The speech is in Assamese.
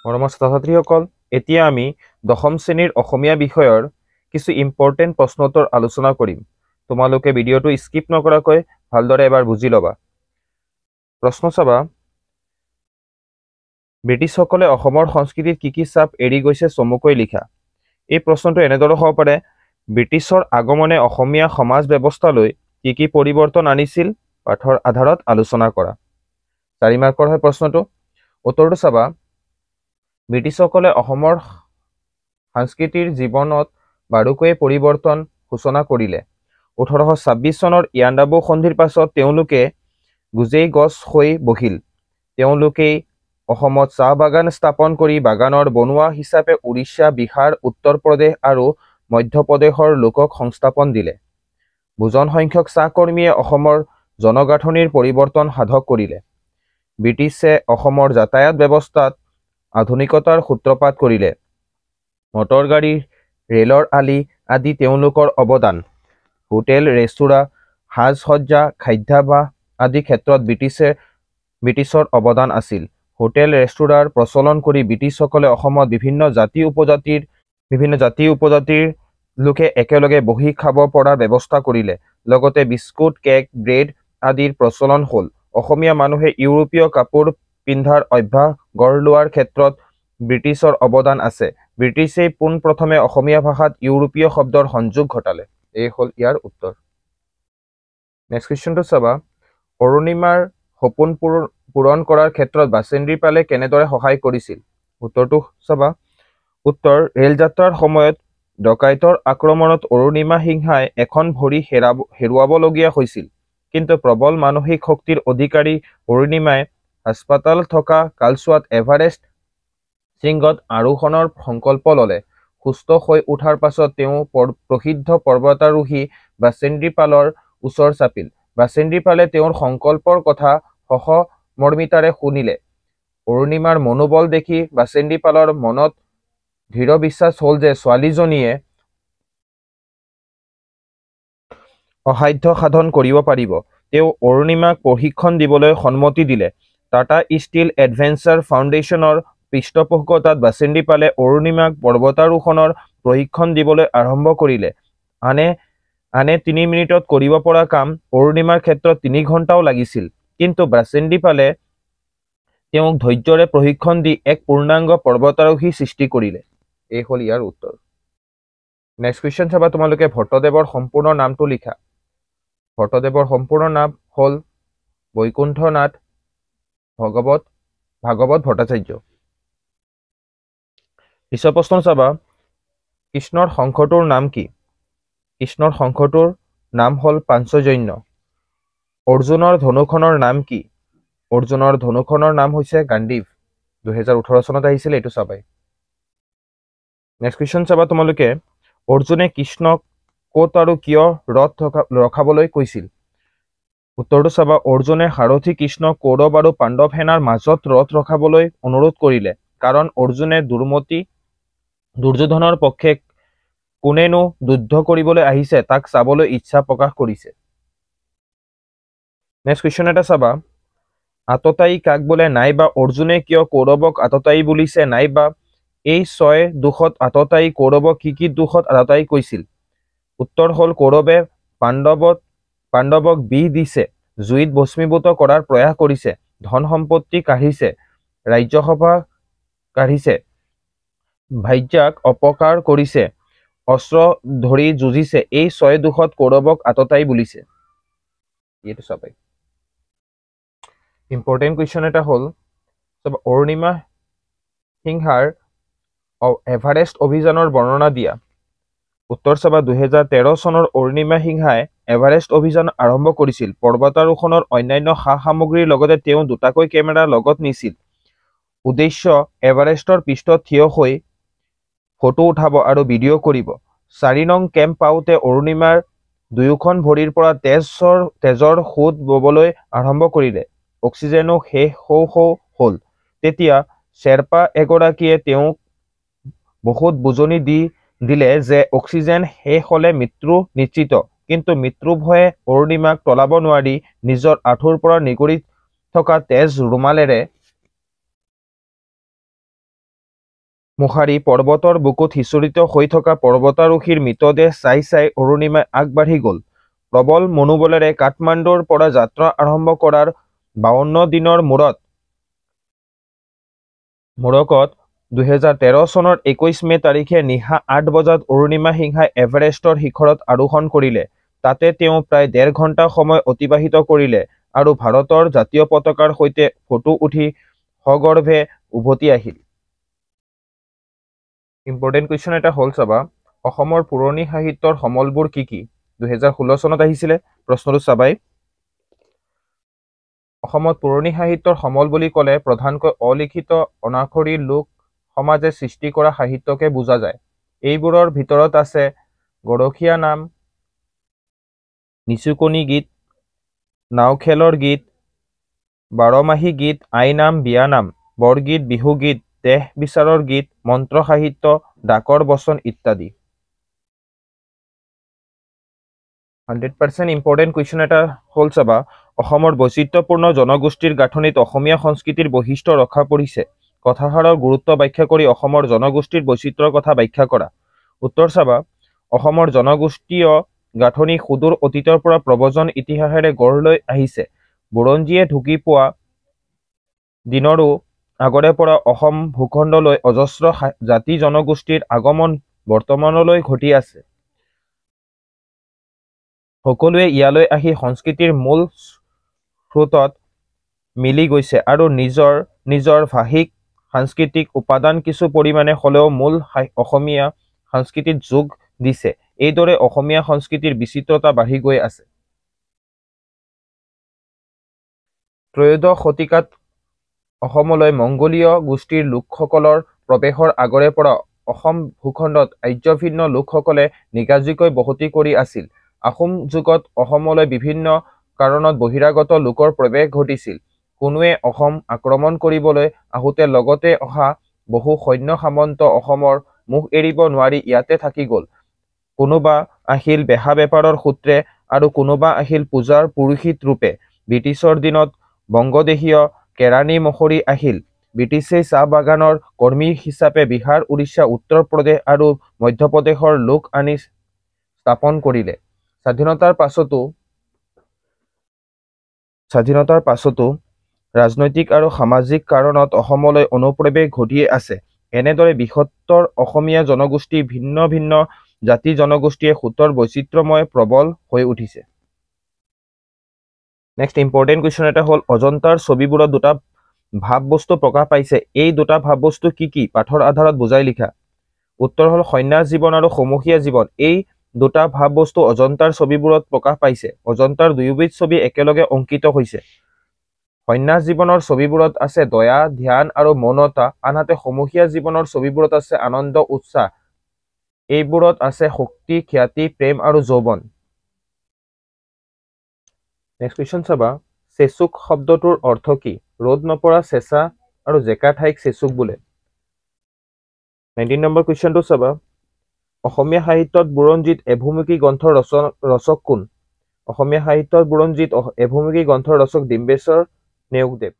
মৰমৰ ছাত্ৰ-ছাত্ৰীসকল, এতিয়া আমি দশম শ্ৰেণীৰ অসমীয়া বিষয়ৰ কিছু ইম্পৰ্টেণ্ট প্ৰশ্নোত্তৰ আলোচনা কৰিম। তোমালোকে ভিডিঅ'টো স্কিপ নকৰাকৈ ভালদৰে এবাৰ বুজি ল'বা। প্ৰশ্ন চাবা, ব্ৰিটিছসকলে অসমৰ সংস্কৃতিত কি কি চাপ এৰি গৈছে চমুকৈ লিখা। এই প্ৰশ্নটো এনেদৰে হ'ব পাৰে, ব্ৰিটিছৰ আগমনে অসমীয়া সমাজ ব্যৱস্থালৈ কি কি পৰিৱৰ্তন আনিছিল, পাঠৰ আধাৰত আলোচনা কৰা। 4 মাৰ্কৰ হয় প্ৰশ্নটো। উত্তৰটো চাবা, ব্ৰিটিছসকলে অসমৰ সাংস্কৃতিৰ জীৱনত বাৰুকৈয়ে পৰিৱৰ্তন সূচনা কৰিলে। 1826 চনৰ ইয়াণ্ডাবু সন্ধিৰ পাছত তেওঁলোকে গোজেই গছ হৈ বহিল। তেওঁলোকেই অসমত চাহ বাগান স্থাপন কৰি বাগানৰ বনুৱা হিচাপে উৰিষ্যা, বিহাৰ, উত্তৰ প্ৰদেশ আৰু মধ্যপ্ৰদেশৰ লোকক সংস্থাপন দিলে। বুজন সংখ্যক চাহ কৰ্মীয়ে অসমৰ জনগাঁথনিৰ পৰিৱৰ্তন সাধক কৰিলে। ব্ৰিটিছে অসমৰ যাতায়াত ব্যৱস্থাত আধুনিকতাৰ সূত্ৰপাত কৰিলে। মটৰ গাড়ী, ৰেলৰ আলি আদি তেওঁলোকৰ অৱদান। হোটেল, ৰেস্তোৰাঁ, সাজ-সজ্জা, খাদ্যাভ্যাস আদি ক্ষেত্ৰত ব্ৰিটিছৰ অৱদান আছিল। হোটেল, ৰেস্তোৰাঁৰ প্ৰচলন কৰি ব্ৰিটিছসকলে অসমত বিভিন্ন জাতি উপজাতিৰ লোকে একেলগে বহি খাব পৰাৰ ব্যৱস্থা কৰিলে। লগতে বিস্কুট, কেক, ব্ৰেড আদিৰ প্ৰচলন হ'ল। অসমীয়া মানুহে ইউৰোপীয় কাপোৰ পিন্ধাৰ অভ্যাস গঢ় লোৱাৰ ক্ষেত্ৰত ব্ৰিটিছৰ অৱদান আছে। ব্ৰিটিছেই পোনপ্ৰথমে অসমীয়া ভাষাত ইউৰোপীয় শব্দৰ সংযোগ ঘটালে। এই হ'ল ইয়াৰ উত্তৰ। নেক্সট কুৱেশ্যনটো চাবা, অৰুণিমাৰ সপোন পূৰণ কৰাৰ ক্ষেত্ৰত বাচেন্দ্ৰী পালে কেনেদৰে সহায় কৰিছিল। উত্তৰটো চাবা, উত্তৰ, ৰেলযাত্ৰাৰ সময়ত ডকাইতৰ আক্ৰমণত অৰুণিমা সিংহাই এখন ভৰি হেৰুৱাবলগীয়া হৈছিল। কিন্তু প্ৰবল মানসিক শক্তিৰ অধিকাৰী অৰুণিমাই হাস্পতাল থকা কালছোৱাত এভাৰেষ্ট শৃংগত আৰোহণৰ সংকল্প ল'লে। সুস্থ হৈ উঠাৰ পাছত তেওঁ প্ৰসিদ্ধ পৰ্বতাৰোহী বাচেন্দ্ৰী পালৰ ওচৰ চাপিল। বাচেন্দ্ৰী পালে তেওঁৰ সংকল্পৰ কথা সহমৰ্মিতাৰে শুনিলে। অৰুণিমাৰ মনোবল দেখি বাচেন্দ্ৰী পালৰ মনত দৃঢ় বিশ্বাস হ'ল যে ছোৱালীজনীয়ে অসাধ্য সাধন কৰিব পাৰিব। তেওঁ অৰুণিমাক প্ৰশিক্ষণ দিবলৈ সন্মতি দিলে। টাটা ষ্টীল এডভেঞ্চাৰ ফাউণ্ডেশ্যনৰ পৃষ্ঠপোষকতাত বাচেন্দ্ৰী পালে অৰুণিমাক পৰ্বতাৰোহণৰ প্ৰশিক্ষণ দিবলৈ আৰম্ভ কৰিলে। আনে 3 মিনিটত কৰিব পৰা কাম অৰুণিমাৰ ক্ষেত্ৰত 3 ঘণ্টাও লাগিছিল। কিন্তু বাচেন্দ্ৰী পালে তেওঁক ধৈৰ্যৰে প্ৰশিক্ষণ দি এক পূৰ্ণাংগ পৰ্বতাৰোহী সৃষ্টি কৰিলে। এই হ'ল ইয়াৰ উত্তৰ। নেক্সট কুৱেশ্যন চাবা, তোমালোকে ভট্টদেৱৰ সম্পূৰ্ণ নামটো লিখা। ভট্টদেৱৰ সম্পূৰ্ণ নাম হ'ল বৈকুণ্ঠনাথ ভাগৱত ভট্টাচাৰ্য। পিছৰ প্ৰশ্ন চাবা, কৃষ্ণৰ শংখটোৰ নাম কি। কৃষ্ণৰ শংখটোৰ নাম হ'ল পাঞ্চজন্য। অৰ্জুনৰ ধনুখনৰ নাম কি। অৰ্জুনৰ ধনুখনৰ নাম হৈছে গাণ্ডীৱ। 2018 চনত আহিছিল, এইটো চাবাই। নেক্সট কুৱেশ্যন চাবা তোমালোকে, অৰ্জুনে কৃষ্ণক ক'ত আৰু কিয় ৰথ ৰখাবলৈ কৈছিল। উত্তৰটো চাবা, অৰ্জুনে সাৰথী কৃষ্ণক কৌৰৱ আৰু পাণ্ডৱ সেনাৰ মাজত ৰথ ৰখাবলৈ অনুৰোধ কৰিলে। কাৰণ অৰ্জুনে দুৰ্যোধনৰ পক্ষে কোনেনো যুদ্ধ কৰিবলৈ আহিছে তাক চাবলৈ ইচ্ছা প্ৰকাশ কৰিছে। নেক্সট কুৱেশ্যন এটা চাবা, আততায়ী কাক বোলে, নাইবা অৰ্জুনে কিয় কৌৰৱক আততায়ী বুলিছে, নাইবা এই 6 দোষত আততায়ী কৌৰৱক কি দোষত আততায়ী কৈছিল। উত্তৰ হ'ল, কৌৰৱে পাণ্ডৱক বিষ দিছে, জুইত ভস্মীভূত কৰাৰ প্ৰয়াস কৰিছে, ধন সম্পত্তি কাঢ়িছে, ৰাজ্যসভা কাঢ়িছে, ভাৰ্যাক অপকাৰ কৰিছে, অস্ত্ৰ ধৰি যুঁজিছে। এই 6 দোষত কৌৰৱক আততায়ী বুলিছে। এইটো চাবাই। ইম্পৰ্টেণ্ট কুৱেশ্যন এটা হ'ল, অৰুণিমা সিংহাৰ এভাৰেষ্ট অভিযানৰ বৰ্ণনা দিয়া। উত্তৰ চাবা, 2013 চনৰ অৰুণিমা সিংহাই এভাৰেষ্ট অভিযান আৰম্ভ কৰিছিল। পৰ্বতাৰোহণৰ অন্যান্য সা সামগ্ৰীৰ লগতে তেওঁ 2টাকৈ কেমেৰা লগত নিছিল। উদ্দেশ্য, এভাৰেষ্টৰ পৃষ্ঠত থিয় হৈ ফটো উঠাব আৰু ভিডিঅ' কৰিব। 4 নং কেম্প পাওঁতে অৰুণিমাৰ দুয়োখন ভৰিৰ পৰা তেজৰ সোঁত ববলৈ আৰম্ভ কৰিলে। অক্সিজেনো শেষ হওঁ হ'ল। তেতিয়া শ্বেৰপা এগৰাকীয়ে তেওঁক বহুত বুজনি দিলে যে অক্সিজেন শেষ হ'লে মৃত্যু নিশ্চিত। কিন্তু মৃত্যু ভয়ে অৰুণিমাক তলাব নোৱাৰি নিজৰ আঁঠুৰ পৰা নিগৰি থকা তেজ ৰুমালেৰে মুখাৰী পৰ্বতৰ বুকুত সিঁচৰিত হৈ থকা পৰ্বতাৰোহীৰ মৃতদেহ চাই চাই অৰুণিমাই আগবাঢ়ি গ'ল। প্ৰবল মনোবলেৰে কাঠমাণ্ডুৰ পৰা যাত্ৰা আৰম্ভ কৰাৰ 52 দিনৰ মূৰকত 2013 চনৰ 21 মে তাৰিখে নিশা 8 বজাত অৰুণিমা সিংহাই এভাৰেষ্টৰ শিখৰত আৰোহণ কৰিলে। তাতে তেওঁ প্ৰায় 1.5 ঘণ্টা সময় অতিবাহিত কৰিলে আৰু ভাৰতৰ জাতীয় পতাকাৰ সৈতে ফটো উঠি সগৰ্ভে উভতি আহিল। ইম্পৰ্টেণ্ট কুৱেশ্যন এটা হ'ল চাবা, অসমৰ পুৰণি সাহিত্যৰ সমলবোৰ কি কি? 2016 চনত আহিছিলে, প্ৰশ্নটো চাবাই। অসমত পুৰণি সাহিত্যৰ সমল বুলি ক'লে প্ৰধানকৈ অলিখিত অনাখৰী লোক সমাজে সৃষ্টি কৰা সাহিত্যকে বুজা যায়। এইবোৰৰ ভিতৰত আছে গৰখীয়া নাম, নিচুকনি গীত, নাওখেলৰ গীত, বাৰমাহী গীত, আইনাম, বিয়ানাম, বৰগীত, বিহুগীত, দেশ বিচাৰৰ গীত, মন্ত্ৰ সাহিত্য, ডাকৰ বচন ইত্যাদি। 100% ইম্পৰ্টেণ্ট কুৱেশ্যন এটা হ'ল চাবা, অসমৰ বৈচিত্ৰ্যপূৰ্ণ জনগোষ্ঠীৰ গাঁথনিত অসমীয়া সংস্কৃতিৰ বৈশিষ্ট্য ৰখা পৰিছে। কথাষাৰৰ গুৰুত্ব ব্যাখ্যা কৰি অসমৰ জনগোষ্ঠীৰ বৈচিত্ৰ্যৰ কথা ব্যাখ্যা কৰা। উত্তৰ চাবা, অসমৰ জনগোষ্ঠীয় গাঁথনি সুদূৰ অতীতৰ পৰা প্ৰব্ৰজন ইতিহাসেৰে গঢ় লৈ আহিছে। বুৰঞ্জীয়ে ঢুকি পোৱা দিনৰো আগৰে পৰা অসম ভূখণ্ডলৈ অজস্ৰ জাতি জনগোষ্ঠীৰ আগমন বৰ্তমানলৈ ঘটি আছে। সকলোৱে ইয়ালৈ আহি সংস্কৃতিৰ মূল স্ৰোতত মিলি গৈছে আৰু নিজৰ নিজৰ ভাষিক সাংস্কৃতিক উপাদান কিছু পৰিমাণে হ'লেও মূল অসমীয়া সংস্কৃতিত যোগ দিছে। এইদৰে অসমীয়া সংস্কৃতিৰ বিচিত্ৰতা বাঢ়ি গৈ আছে। ত্ৰয়োদশ শতিকাত অসমলৈ মংগোলীয় গোষ্ঠীৰ লোকসকলৰ প্ৰৱেশৰ আগৰে পৰা অসম ভূখণ্ডত আৰ্যভিন্ন লোকসকলে নিগাজীকৈ বসতি কৰি আছিল। আহোম যুগত অসমলৈ বিভিন্ন কাৰণত বহিৰাগত লোকৰ প্ৰৱেশ ঘটিছিল। কোনোৱে অসম আক্ৰমণ কৰিবলৈ আহোঁতে লগতে অহা বহু সৈন্য সামন্ত অসমৰ মুখ এৰিব নোৱাৰি ইয়াতে থাকি গ'ল। কোনোবা আহিল বেহা বেপাৰৰ সূত্ৰে আৰু কোনোবা আহিল পূজাৰ পুৰোহিত ৰূপে। ব্ৰিটিছৰ দিনত বংগদেশীয় কেৰাণী মহৰী আহিল। ব্ৰিটিছে চাহ বাগানৰ কৰ্মী হিচাপে বিহাৰ, উৰিষ্যা, উত্তৰ প্ৰদেশ আৰু মধ্যপ্ৰদেশৰ লোক আনি স্থাপন কৰিলে। স্বাধীনতাৰ পাছতো ৰাজনৈতিক আৰু সামাজিক কাৰণত অসমলৈ অনুপ্ৰৱেশ ঘটিয়ে আছে। এনেদৰে বৃহত্তৰ অসমীয়া জনগোষ্ঠী ভিন্ন ভিন্ন জাতি জনগোষ্ঠীয়ে সুতৰ বৈচিত্ৰ্যময় প্ৰবল হৈ উঠিছে। নেক্সট ইম্পৰ্টেণ্ট কুৱেশ্যন এটা হ'ল, অজন্তাৰ ছবিবোৰত দুটা ভাৱবস্তু প্ৰকাশ পাইছে। এই দুটা ভাৱবস্তু কি কি? পাঠৰ আধাৰত বুজাই লিখা। উত্তৰ হ'ল সন্ন্যাস জীৱন আৰু সমূহীয়া জীৱন। এই দুটা ভাৱবস্তু অজন্তাৰ ছবিবোৰত প্ৰকাশ পাইছে। অজন্তাৰ দুয়োবিধ ছবি একেলগে অংকিত হৈছে। সন্ন্যাস জীৱনৰ ছবিবোৰত আছে দয়া, ধ্যান আৰু মৌনতা, আনহাতে সমূহীয়া জীৱনৰ ছবিবোৰত আছে আনন্দ, উৎসাহ। এইবোৰত আছে শক্তি, খ্যাতি, প্ৰেম আৰু যৌৱন। নেক্সট কুৱেশ্যন চাবা, চেচুক শব্দটোৰ অৰ্থ কি? ৰ'দ নপৰা চেঁচা আৰু জেকা ঠাইক চেচুক বোলে। 19 নম্বৰ কুৱেশ্যনটো চাবা, অসমীয়া সাহিত্যত বুৰঞ্জীত এভুমুখী গ্ৰন্থৰ ৰচক কোন? অসমীয়া সাহিত্যত বুৰঞ্জীত এভুমুখী গ্ৰন্থৰ ৰচক ডিম্বেশ্বৰ নেওগদেৱ।